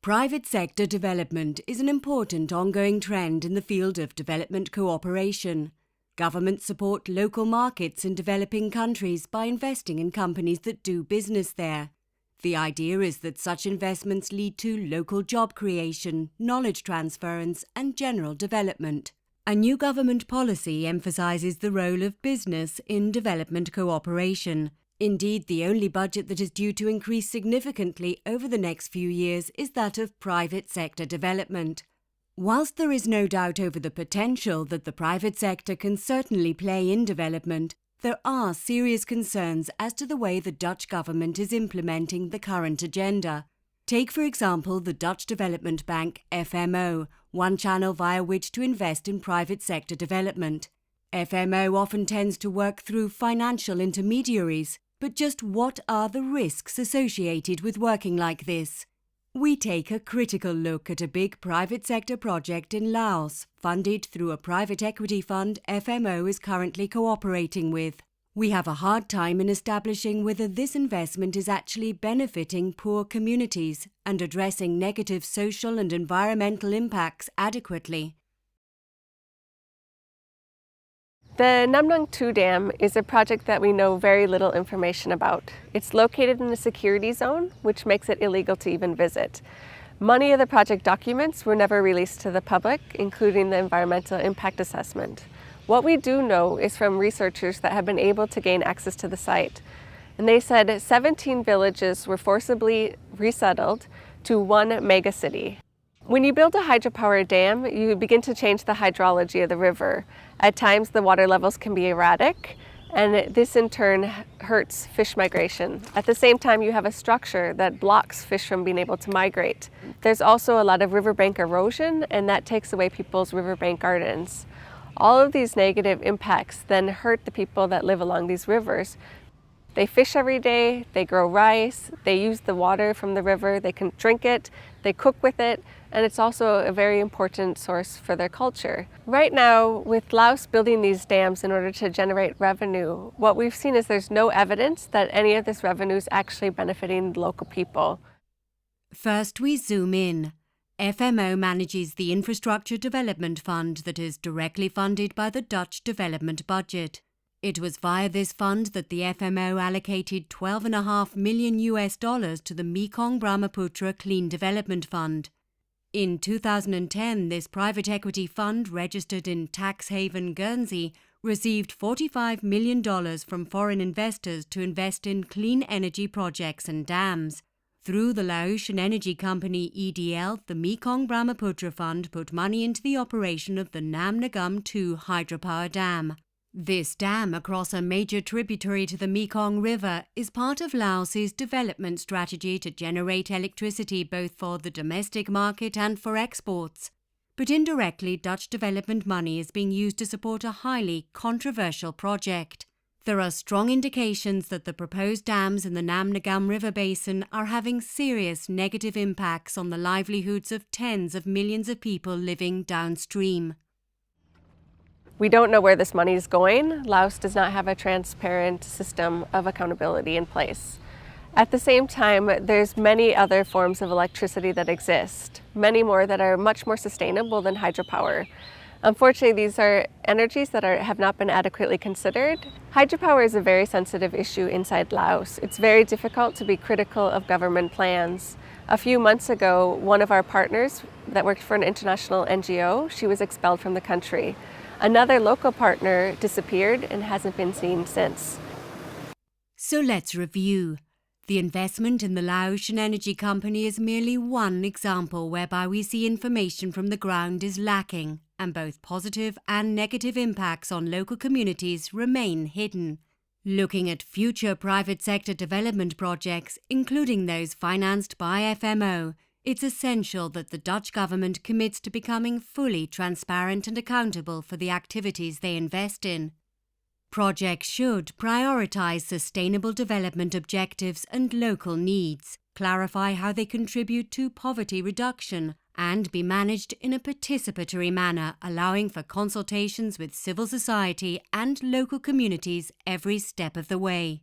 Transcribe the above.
Private sector development is an important ongoing trend in the field of development cooperation. Governments support local markets in developing countries by investing in companies that do business there. The idea is that such investments lead to local job creation, knowledge transference, and general development. A new government policy emphasizes the role of business in development cooperation. Indeed, the only budget that is due to increase significantly over the next few years is that of private sector development. Whilst there is no doubt over the potential that the private sector can certainly play in development, there are serious concerns as to the way the Dutch government is implementing the current agenda. Take, for example, the Dutch Development Bank, FMO, one channel via which to invest in private sector development. FMO often tends to work through financial intermediaries. But just what are the risks associated with working like this? We take a critical look at a big private sector project in Laos, funded through a private equity fund FMO is currently cooperating with. We have a hard time in establishing whether this investment is actually benefiting poor communities and addressing negative social and environmental impacts adequately. The Nam Nang 2 Dam is a project that we know very little information about. It's located in a security zone, which makes it illegal to even visit. Many of the project documents were never released to the public, including the environmental impact assessment. What we do know is from researchers that have been able to gain access to the site. And they said 17 villages were forcibly resettled to one megacity. When you build a hydropower dam, you begin to change the hydrology of the river. At times, the water levels can be erratic, and this in turn hurts fish migration. At the same time, you have a structure that blocks fish from being able to migrate. There's also a lot of riverbank erosion, and that takes away people's riverbank gardens. All of these negative impacts then hurt the people that live along these rivers. They fish every day, they grow rice, they use the water from the river, they can drink it, they cook with it, and it's also a very important source for their culture. Right now, with Laos building these dams in order to generate revenue, what we've seen is there's no evidence that any of this revenue is actually benefiting the local people. First, we zoom in. FMO manages the Infrastructure Development Fund that is directly funded by the Dutch development budget. It was via this fund that the FMO allocated $12.5 million to the Mekong-Brahmaputra Clean Development Fund. In 2010, this private equity fund, registered in tax haven Guernsey, received $45 million from foreign investors to invest in clean energy projects and dams. Through the Laotian energy company EDL, the Mekong-Brahmaputra Fund put money into the operation of the Nam Nagam 2 hydropower dam. This dam, across a major tributary to the Mekong River, is part of Laos's development strategy to generate electricity both for the domestic market and for exports. But indirectly, Dutch development money is being used to support a highly controversial project. There are strong indications that the proposed dams in the Nam Nagam River basin are having serious negative impacts on the livelihoods of tens of millions of people living downstream. We don't know where this money is going. Laos does not have a transparent system of accountability in place. At the same time, there's many other forms of electricity that exist, many more that are much more sustainable than hydropower. Unfortunately, these are energies that have not been adequately considered. Hydropower is a very sensitive issue inside Laos. It's very difficult to be critical of government plans. A few months ago, one of our partners that worked for an international NGO, she was expelled from the country. Another local partner disappeared and hasn't been seen since. So let's review. The investment in the Laotian energy company is merely one example whereby we see information from the ground is lacking, and both positive and negative impacts on local communities remain hidden. Looking at future private sector development projects, including those financed by FMO, it's essential that the Dutch government commits to becoming fully transparent and accountable for the activities they invest in. Projects should prioritize sustainable development objectives and local needs, clarify how they contribute to poverty reduction, and be managed in a participatory manner, allowing for consultations with civil society and local communities every step of the way.